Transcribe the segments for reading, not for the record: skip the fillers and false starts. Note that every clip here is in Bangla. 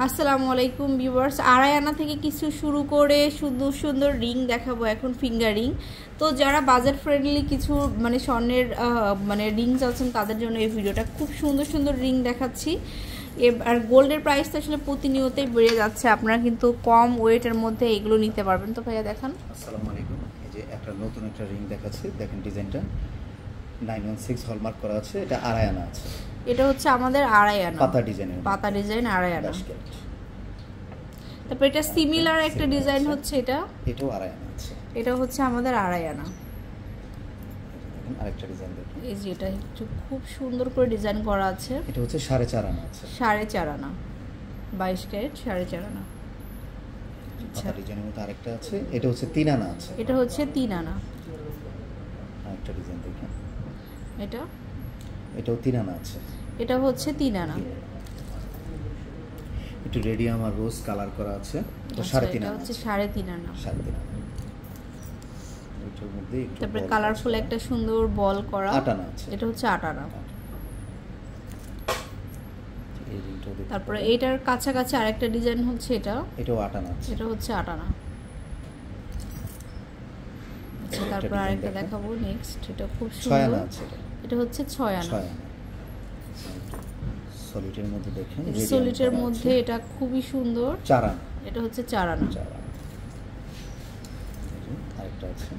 আসসালামু আলাইকুম ভিউয়ার্স, আড়াই আনা থেকে কিছু শুরু করে সুন্দর সুন্দর রিং দেখাবো এখন, ফিঙ্গার রিং। তো যারা বাজেট ফ্রেন্ডলি কিছু মানে স্বর্ণের মানে রিং চাচ্ছেন তাদের জন্য এই ভিডিওটা। খুব সুন্দর সুন্দর রিং দেখাচ্ছি। আর গোল্ডের প্রাইস তো আসলে প্রতিনিয়তই বেড়ে যাচ্ছে, আপনারা কিন্তু কম ওয়েটের মধ্যে এগুলো নিতে পারবেন। তো ভাইয়া দেখান। আসসালামু আলাইকুম। এই যে একটা নতুন একটা রিং দেখাচ্ছি, দেখেন ডিজাইনটা 916 হলমার্ক করা আছে। এটা আড়াই আনা আছে। এটা হচ্ছে আমাদের আড়াই আনা পাতা ডিজাইনের, পাতা ডিজাইন আড়াই আনা। তারপর এটা সিমিলার একটা ডিজাইন হচ্ছে, এটাও আড়াই আনা আছে। এটা হচ্ছে আমাদের আড়াই আনা। আরেকটা ডিজাইন দেখুন, এই যে এটা একটু খুব সুন্দর করে ডিজাইন করা আছে। এটা হচ্ছে 4.5 আনা আছে। 4.5 আনা, 22 ক্যারেট 4.5 আনা। আচ্ছা, ডিজাইনের মধ্যে আরেকটা আছে, এটা হচ্ছে 3 আনা আছে। এটা হচ্ছে 3 আনা। আরেকটা ডিজাইন দেখুন, এটাও 3 আনা আছে। এটা হচ্ছে 3 আনা। একটু রেডিয়াম আর রোজ কালার করা আছে। এটা 3.5 আনা হচ্ছে 3.5 আনা। 3.5 আনা। এটার মধ্যে একটু তারপরে কালারফুল একটা সুন্দর বল করা 8 আনা আছে। এটা হচ্ছে 8 আনা। এই রিংটাও দেখুন। তারপরে এটার কাছাকাছি আরেকটা ডিজাইন হচ্ছে, এটাও 8 আনা আছে। এটা হচ্ছে 8 আনা। আচ্ছা, তারপর আরেকটা দেখাবো নেক্সট। এটা খুব সুন্দর, 6 আনা আছে। এটা হচ্ছে 6 আনা। সলিডের মধ্যে দেখেন, সলিডের মধ্যে এটা খুবই সুন্দর, 4 আনা। এটা হচ্ছে 4 আনা। আরেকটা আছে,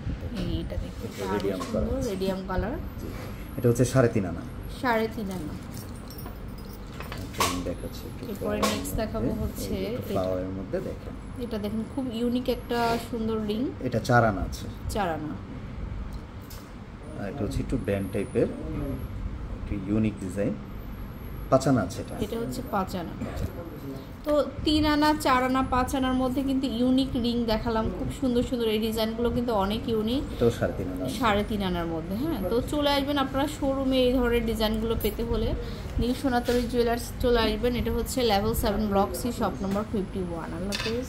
এইটা দেখুন, রেডিয়াম কালার। এটা হচ্ছে 3.5 আনা। 3.5 আনা। দেখাচ্ছি এরপরে নেক্সট দেখাবো হচ্ছে ফ্লাওয়ারের মধ্যে দেখেন, এটা দেখুন খুব ইউনিক একটা সুন্দর রিং। এটা 4 আনা আছে। 4 আনা। আর এটা হচ্ছে একটু ব্র্যান্ড টাইপের, একটু ইউনিক ডিজাইন, 5 আনা আছে। এটা হচ্ছে 5 আনা। তো 3 আনা, 4 আনা, 5 আনার মধ্যে কিন্তু ইউনিক রিং দেখালাম, খুব সুন্দর সুন্দর। এই ডিজাইনগুলো কিন্তু অনেক ইউনিক। এটাও 3.5 আনা। 3.5 আনার মধ্যে। হ্যাঁ, তো চলে আসবেন আপনারা শোরুমে এই ধরনের ডিজাইনগুলো পেতে হলে নীল সোনাতরী জুয়েলার্স চলে আসবেন। এটা হচ্ছে level 7 block C, shop number 51। আল্লাহ হাফেজ।